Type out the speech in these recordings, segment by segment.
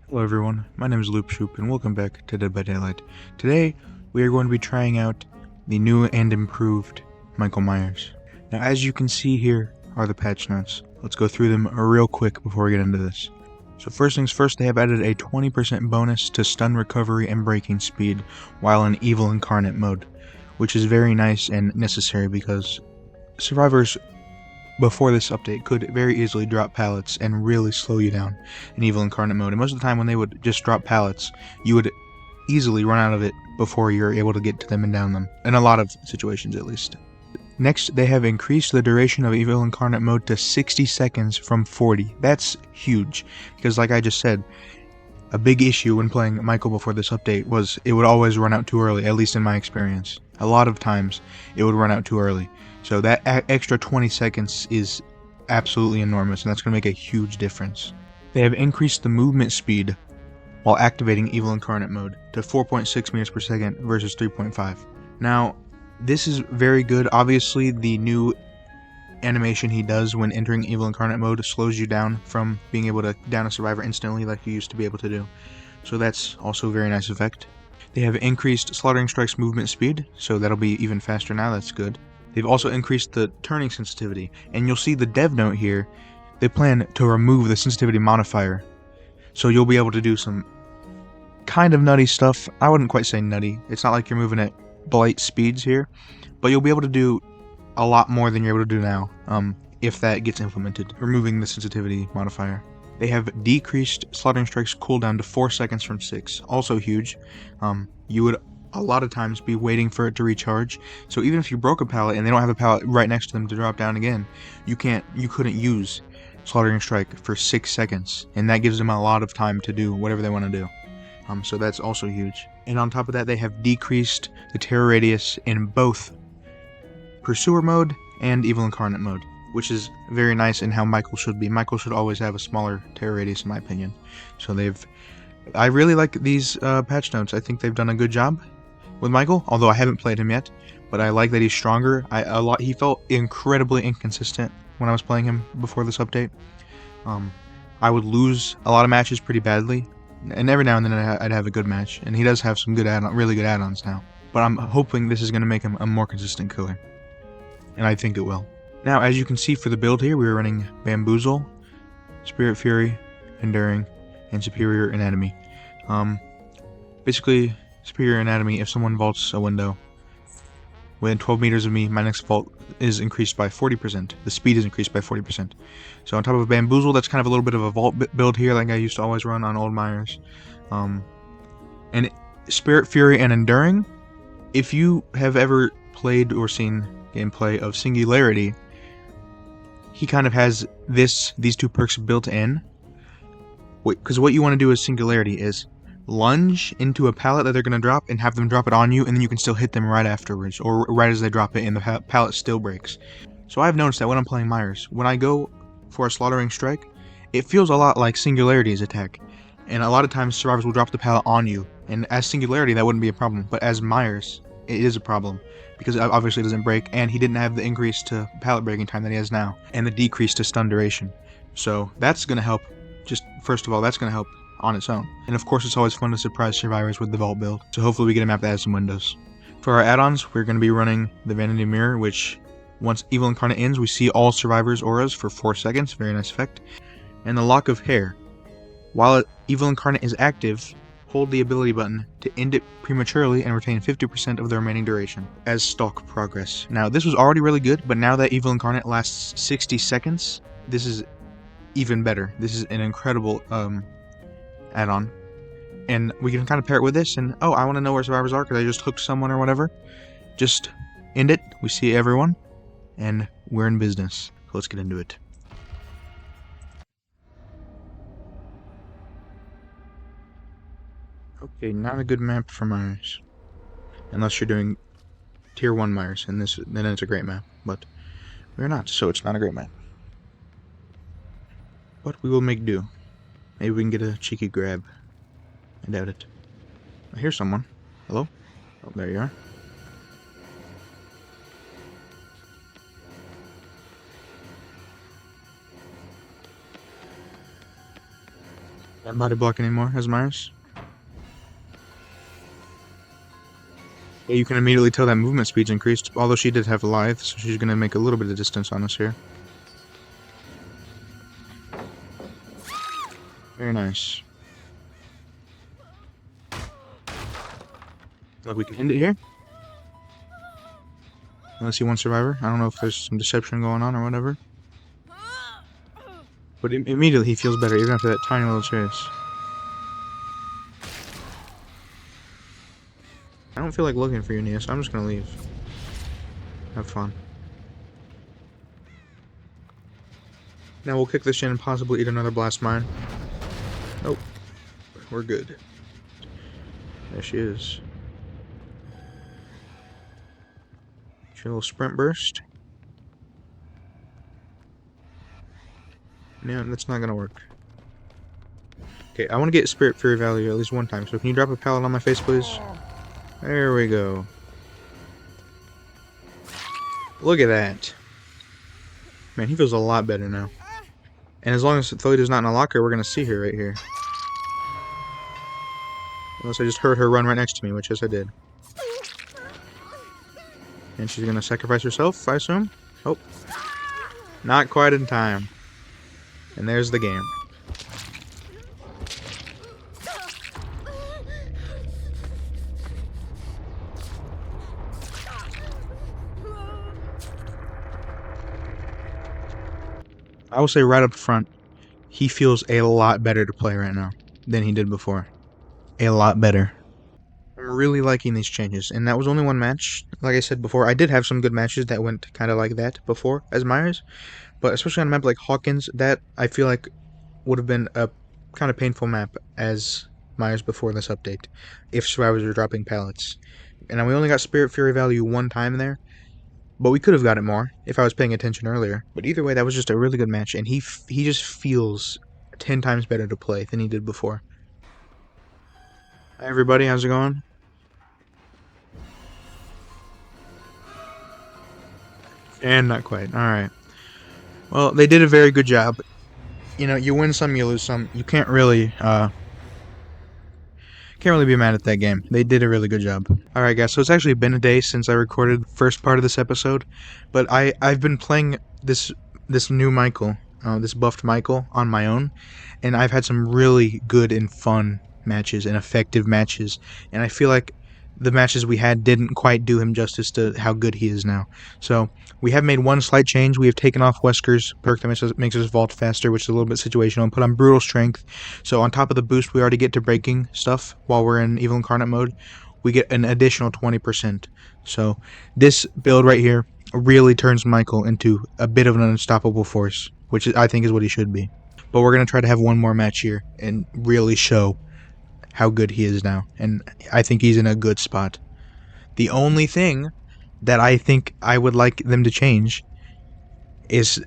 Hello everyone, my name is Loop Shoop and welcome back to Dead by Daylight. Today, we are going to be trying out the new and improved Michael Myers. Now as you can see here are the patch notes. Let's go through them real quick before we get into this. So first things first, they have added a 20% bonus to stun recovery and breaking speed while in Evil Incarnate mode, which is very nice and necessary because survivors before this update could very easily drop pallets and really slow you down in Evil Incarnate mode. And most of the time when they would just drop pallets, you would easily run out of it before you're able to get to them and down them. In a lot of situations, at least. Next, they have increased the duration of Evil Incarnate mode to 60 seconds from 40. That's huge, because like I just said, a big issue when playing Michael before this update was it would always run out too early, at least in my experience. A lot of times, it would run out too early. So that extra 20 seconds is absolutely enormous, and that's going to make a huge difference. They have increased the movement speed while activating Evil Incarnate mode to 4.6 meters per second versus 3.5. Now, this is very good. Obviously, the new animation he does when entering Evil Incarnate mode slows you down from being able to down a survivor instantly like you used to be able to do. So that's also a very nice effect. They have increased Slaughtering Strike's movement speed, so that'll be even faster now, that's good. They've also increased the turning sensitivity, and you'll see the dev note here, they plan to remove the sensitivity modifier. So you'll be able to do some kind of nutty stuff. I wouldn't quite say nutty, it's not like you're moving at blight speeds here, but you'll be able to do a lot more than you're able to do now, if that gets implemented, removing the sensitivity modifier. They have decreased Slaughtering Strike's cooldown to 4 seconds from 6, also huge. You would a lot of times be waiting for it to recharge, so even if you broke a pallet and they don't have a pallet right next to them to drop down again, you couldn't use Slaughtering Strike for 6 seconds, and that gives them a lot of time to do whatever they want to do. So that's also huge. And on top of that, they have decreased the terror radius in both Pursuer mode and Evil Incarnate mode, which is very nice in how Michael should be. Michael should always have a smaller terror radius in my opinion. So I really like these patch notes. I think they've done a good job with Michael, although I haven't played him yet, but I like that he's stronger. He felt incredibly inconsistent when I was playing him before this update. I would lose a lot of matches pretty badly, and every now and then I'd have a good match, and he does have some good really good add-ons now. But I'm hoping this is going to make him a more consistent killer, and I think it will. Now, as you can see for the build here, we are running Bamboozle, Spirit Fury, Enduring, and Superior Anatomy. Basically, Superior Anatomy, if someone vaults a window within 12 meters of me, my next vault is increased by 40%. The speed is increased by 40%. So on top of Bamboozle, that's kind of a little bit of a vault build here, like I used to always run on old Myers. And Spirit Fury and Enduring, if you have ever played or seen gameplay of Singularity, he kind of has these two perks built in. Because what you want to do with Singularity is lunge into a pallet that they're going to drop and have them drop it on you, and then you can still hit them right afterwards, or right as they drop it and the pallet still breaks. So I've noticed that when I'm playing Myers, when I go for a Slaughtering Strike, it feels a lot like Singularity's attack. And a lot of times survivors will drop the pallet on you, and as Singularity that wouldn't be a problem, but as Myers, it is a problem, because obviously it doesn't break, and he didn't have the increase to pallet breaking time that he has now, and the decrease to stun duration. So that's going to help, first of all, that's going to help on its own. And of course it's always fun to surprise survivors with the vault build, so hopefully we get a map that has some windows. For our add-ons, we're going to be running the Vanity Mirror, which once Evil Incarnate ends, we see all survivors' auras for 4 seconds, very nice effect. And the Lock of Hair. While Evil Incarnate is active, hold the ability button to end it prematurely and retain 50% of the remaining duration as stalk progress. Now this was already really good, but now that Evil Incarnate lasts 60 seconds, this is even better. This is an incredible add-on, and we can kind of pair it with this, and oh, I want to know where survivors are because I just hooked someone or whatever. Just end it, we see everyone, and we're in business. So let's get into it. Okay, not a good map for Myers, unless you're doing tier 1 Myers, and then it's a great map, but we're not, so it's not a great map. But we will make do. Maybe we can get a cheeky grab. I doubt it. I hear someone. Hello? Oh, there you are. Not body block anymore as Myers. Yeah, you can immediately tell that movement speed's increased, although she did have lithe, so she's going to make a little bit of distance on us here. Very nice. Look, we can end it here. Unless you want survivor. I don't know if there's some deception going on or whatever. But immediately he feels better, even after that tiny little chase. I don't feel like looking for you, Nia, so I'm just gonna leave. Have fun. Now we'll kick this in and possibly eat another blast mine. Nope. We're good. There she is. Your little sprint burst. No, that's not gonna work. Okay, I want to get Spirit Fury value at least one time, so can you drop a pallet on my face, please? There we go. Look at that. Man, he feels a lot better now. And as long as Thalita's not in a locker, we're gonna see her right here. Unless I just heard her run right next to me, which yes I did. And she's gonna sacrifice herself, I assume? Oh. Not quite in time. And there's the game. I will say right up front, he feels a lot better to play right now than he did before. A lot better. I'm really liking these changes, and that was only one match. Like I said before, I did have some good matches that went kind of like that before as Myers, but especially on a map like Hawkins, that I feel like would have been a kind of painful map as Myers before this update, if survivors were dropping pallets. And we only got Spirit Fury value one time there, but we could have got it more if I was paying attention earlier. But either way, that was just a really good match, and he just feels 10 times better to play than he did before. Hi everybody, how's it going? And not quite. Alright. Well, they did a very good job. You know, you win some, you lose some. You can't really be mad at that game. They did a really good job. Alright guys, so it's actually been a day since I recorded the first part of this episode, but I've been playing this new Michael, this buffed Michael, on my own, and I've had some really good and fun matches and effective matches, and I feel like the matches we had didn't quite do him justice to how good he is now. So we have made one slight change. We have taken off Wesker's perk that makes us vault faster, which is a little bit situational, and put on Brutal Strength. So on top of the boost we already get to breaking stuff while we're in Evil Incarnate mode, we get an additional 20%. So this build right here really turns Michael into a bit of an unstoppable force, which I think is what he should be. But we're going to try to have one more match here and really show how good he is now, and I think he's in a good spot. The only thing that I think I would like them to change is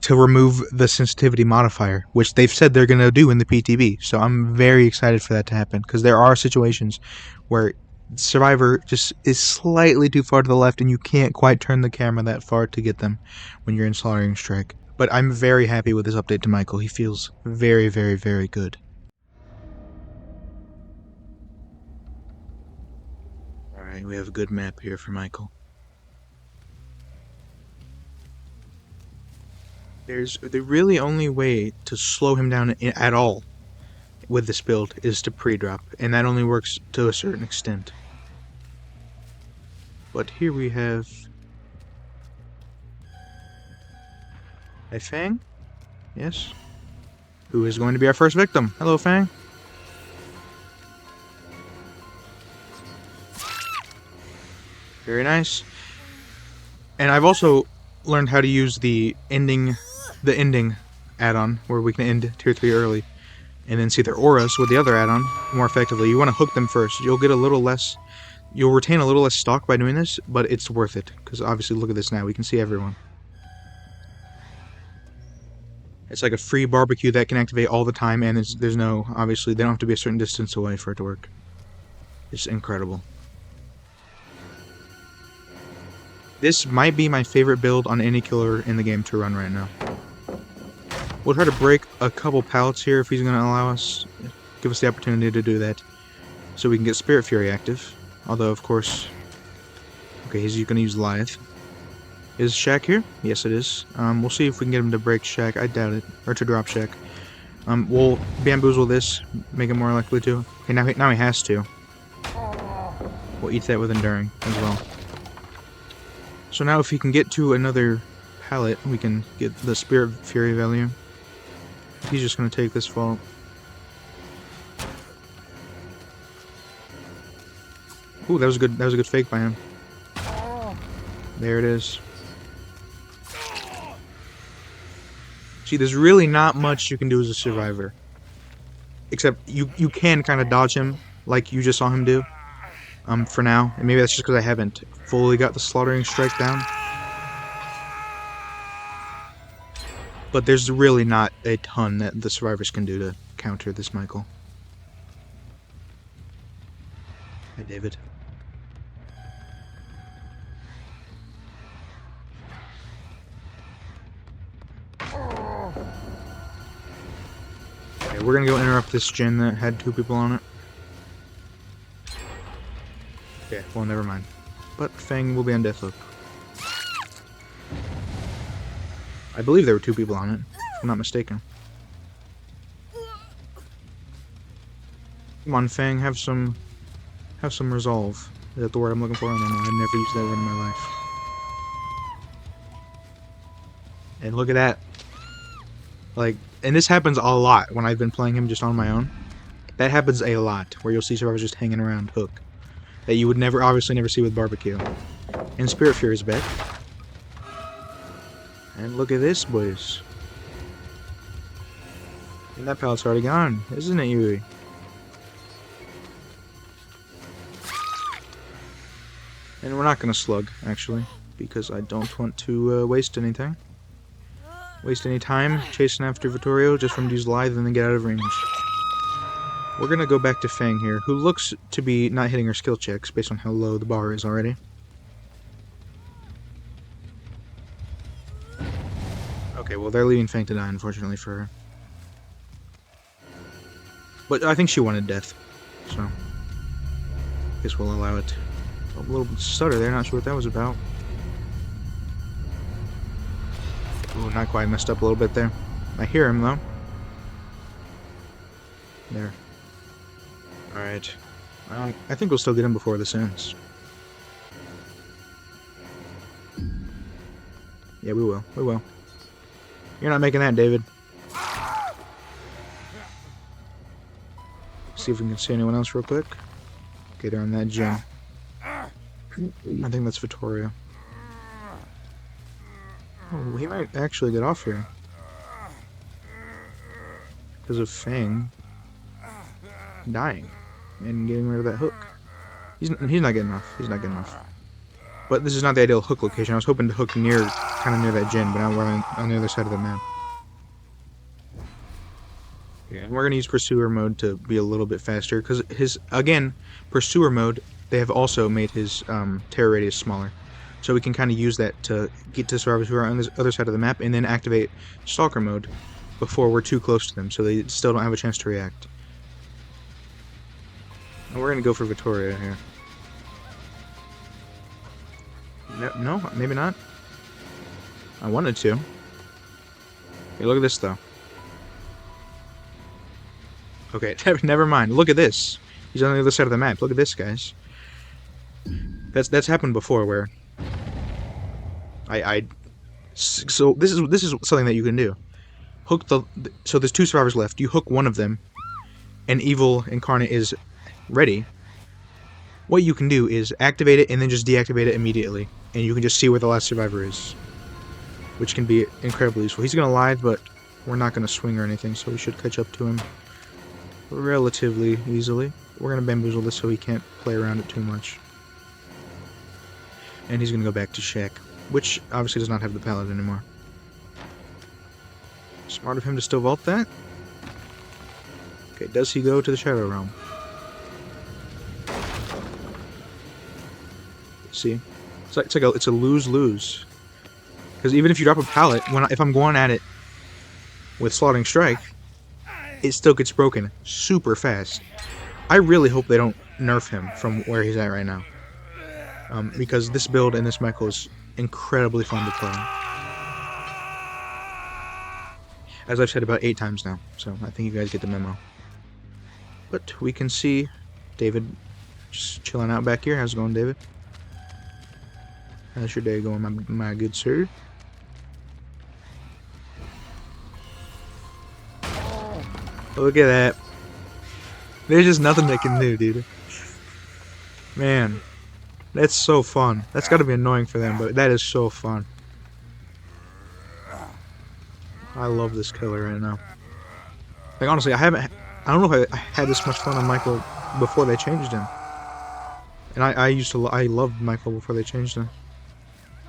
to remove the sensitivity modifier, which they've said they're going to do in the PTB, so I'm very excited for that to happen, because there are situations where Survivor just is slightly too far to the left and you can't quite turn the camera that far to get them when you're in Slaughtering Strike. But I'm very happy with this update to Michael. He feels very, very, very good. Alright, we have a good map here for Michael. There's the really only way to slow him down at all with this build is to pre-drop, and that only works to a certain extent. But here we have a Fang, yes, who is going to be our first victim. Hello, Fang. Very nice. And I've also learned how to use the ending add-on, where we can end tier 3 early, and then see their auras with the other add-on more effectively. You want to hook them first. You'll retain a little less stock by doing this, but it's worth it, because obviously look at this now, we can see everyone. It's like a free barbecue that can activate all the time, and there's no, obviously, they don't have to be a certain distance away for it to work. It's incredible. This might be my favorite build on any killer in the game to run right now. We'll try to break a couple pallets here if he's going to allow us, give us the opportunity to do that, so we can get Spirit Fury active. Although, of course, okay, he's going to use Lithe. Is Shaq here? Yes, it is. We'll see if we can get him to break Shaq. I doubt it, or to drop Shaq. We'll bamboozle this, make him more likely to. Okay, now he has to. We'll eat that with Enduring as well. So now if he can get to another pallet, we can get the Spirit Fury value. He's just going to take this fault. Ooh, that was a good fake by him. There it is. See, there's really not much you can do as a survivor. Except you can kind of dodge him, like you just saw him do. For now. And maybe that's just because I haven't fully got the Slaughtering Strike down. But there's really not a ton that the survivors can do to counter this Michael. Hi, David. Okay, we're gonna go interrupt this gen that had 2 people on it. Okay, well, never mind. But Fang will be on Deathloop. I believe there were 2 people on it, if I'm not mistaken. Come on, Fang, have some resolve. Is that the word I'm looking for? I don't know. I've never used that word in my life. And look at that. Like, and this happens a lot when I've been playing him just on my own. That happens a lot, where you'll see survivors just hanging around Hook. That you would obviously never see with Barbecue. And Spirit Fury's back. And look at this, boys. And that pallet's already gone, isn't it, Yui? And we're not gonna slug, actually, because I don't want to waste anything. Waste any time chasing after Vittorio just from use Lithe and then get out of range. We're gonna go back to Fang here, who looks to be not hitting her skill checks based on how low the bar is already. Okay, well they're leaving Fang to die, unfortunately for her. But I think she wanted death, so I guess we'll allow it. A little bit stutter there, not sure what that was about. Ooh, not quite, messed up a little bit there. I hear him though. There. Alright. I think we'll still get him before this ends. Yeah, we will. We will. You're not making that, David. See if we can see anyone else real quick. Okay, they're on that gym. I think that's Vittorio. Oh, he might actually get off here. Because of Fang dying and getting rid of that hook. He's not getting off. He's not getting off. But this is not the ideal hook location. I was hoping to hook kind of near that gen, but now we're on the other side of the map. Yeah, and we're going to use Pursuer mode to be a little bit faster, because again, Pursuer mode, they have also made his terror radius smaller. So we can kind of use that to get to survivors who are on this other side of the map, and then activate Stalker mode before we're too close to them, so they still don't have a chance to react. And we're going to go for Vittoria here. No, maybe not. I wanted to. Hey, look at this, though. Okay, never mind. Look at this. He's on the other side of the map. Look at this, guys. That's happened before, where so this is something that you can do. Hook so there's 2 survivors left. You hook one of them, and Evil Incarnate is ready. What you can do is activate it and then just deactivate it immediately, and you can just see where the last survivor is, which can be incredibly useful. He's gonna lie, but we're not gonna swing or anything, so we should catch up to him relatively easily. We're gonna bamboozle this so he can't play around it too much. And he's gonna go back to Shaq, which obviously does not have the pallet anymore. Smart of him to still vault that. Okay, does he go to the Shadow Realm? See, it's a lose-lose. Because even if you drop a pallet, if I'm going at it with Slotting Strike, it still gets broken super fast. I really hope they don't nerf him from where he's at right now. Because this build and this Michael is incredibly fun to play. As I've said about 8 times now, so I think you guys get the memo. But we can see David just chilling out back here. How's it going, David? How's your day going, my good sir? Look at that. There's just nothing they can do, dude. Man, that's so fun. That's gotta be annoying for them, but that is so fun. I love this killer right now. Like, honestly, I don't know if I had this much fun on Michael before they changed him. And I loved Michael before they changed him.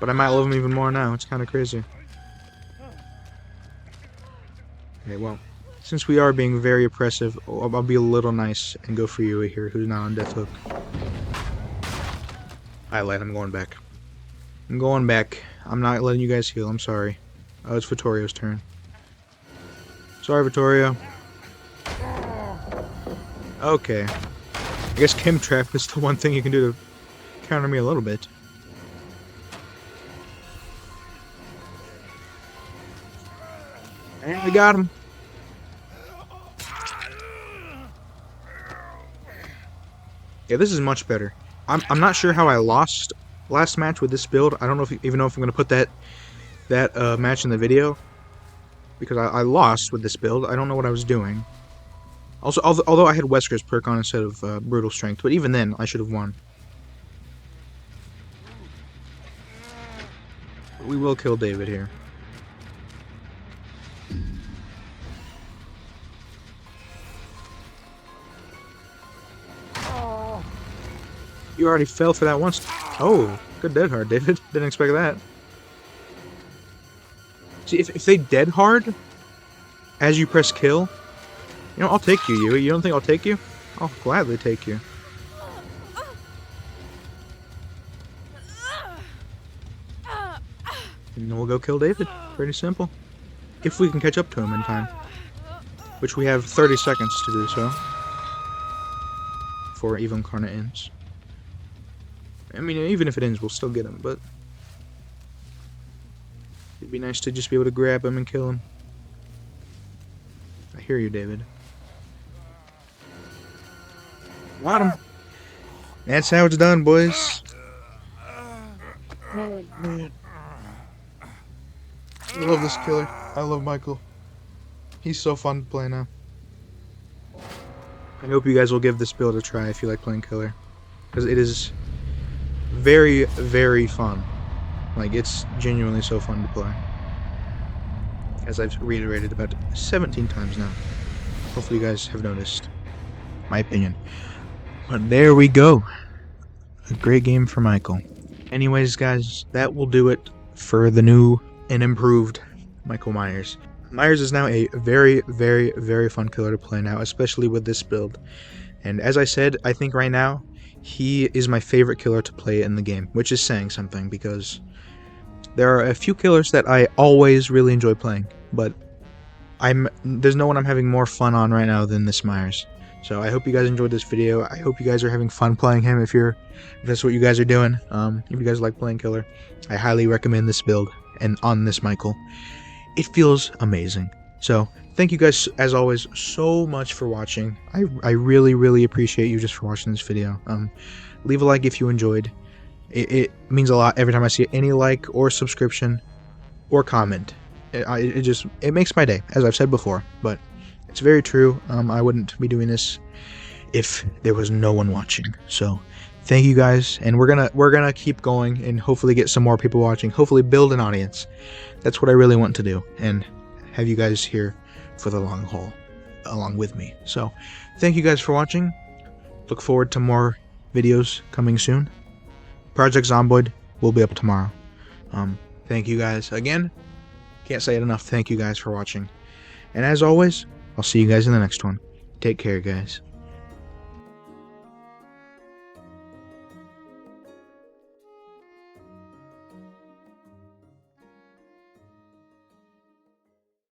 But I might love him even more now. It's kind of crazy. Okay, well, since we are being very oppressive, I'll be a little nice and go for you here, who's not on Death Hook. Alright, I'm going back. I'm going back. I'm not letting you guys heal, I'm sorry. Oh, it's Vittorio's turn. Sorry, Vittorio. Okay. I guess Chem Trap is the one thing you can do to counter me a little bit. And we got him. Yeah, this is much better. I'm not sure how I lost last match with this build. I don't know even know if I'm gonna put that match in the video, because I lost with this build. I don't know what I was doing. Also, although I had Wesker's perk on instead of Brutal Strength, but even then, I should have won. We will kill David here. You already fell for that once. Oh, good dead hard, David. Didn't expect that. See, if they dead hard as you press kill, you know, I'll take you, Yui. You don't think I'll take you? I'll gladly take you. And then we'll go kill David. Pretty simple. If we can catch up to him in time. Which we have 30 seconds to do so. Before Evo Incarnate ends. I mean, even if it ends, we'll still get him, but it'd be nice to just be able to grab him and kill him. I hear you, David. Got him. That's how it's done, boys. Oh, man. I love this killer. I love Michael. He's so fun to play now. I hope you guys will give this build a try if you like playing killer, because it is very, very fun. Like, it's genuinely so fun to play. As I've reiterated about 17 times now. Hopefully you guys have noticed my opinion. But there we go. A great game for Michael. Anyways, guys, that will do it for the new and improved Michael Myers. Myers is now a very, very, very fun killer to play now, especially with this build. And as I said, I think right now, he is my favorite killer to play in the game, which is saying something, because there are a few killers that I always really enjoy playing, but there's no one I'm having more fun on right now than this Myers. So I hope you guys enjoyed this video. I hope you guys are having fun playing him if that's what you guys are doing. If you guys like playing killer, I highly recommend this build and on this Michael. It feels amazing. So thank you guys, as always, so much for watching. I really, really appreciate you just for watching this video. Leave a like if you enjoyed. It means a lot every time I see any like or subscription or comment. It makes my day, as I've said before, but it's very true. I wouldn't be doing this if there was no one watching. So thank you guys, and we're gonna keep going and hopefully get some more people watching. Hopefully build an audience. That's what I really want to do, and have you guys here for the long haul along with me. So thank you guys for watching. Look forward to more videos coming soon. Project Zomboid will be up tomorrow. Thank you guys again. Can't say it enough. Thank you guys for watching. And as always, I'll see you guys in the next one. Take care, guys.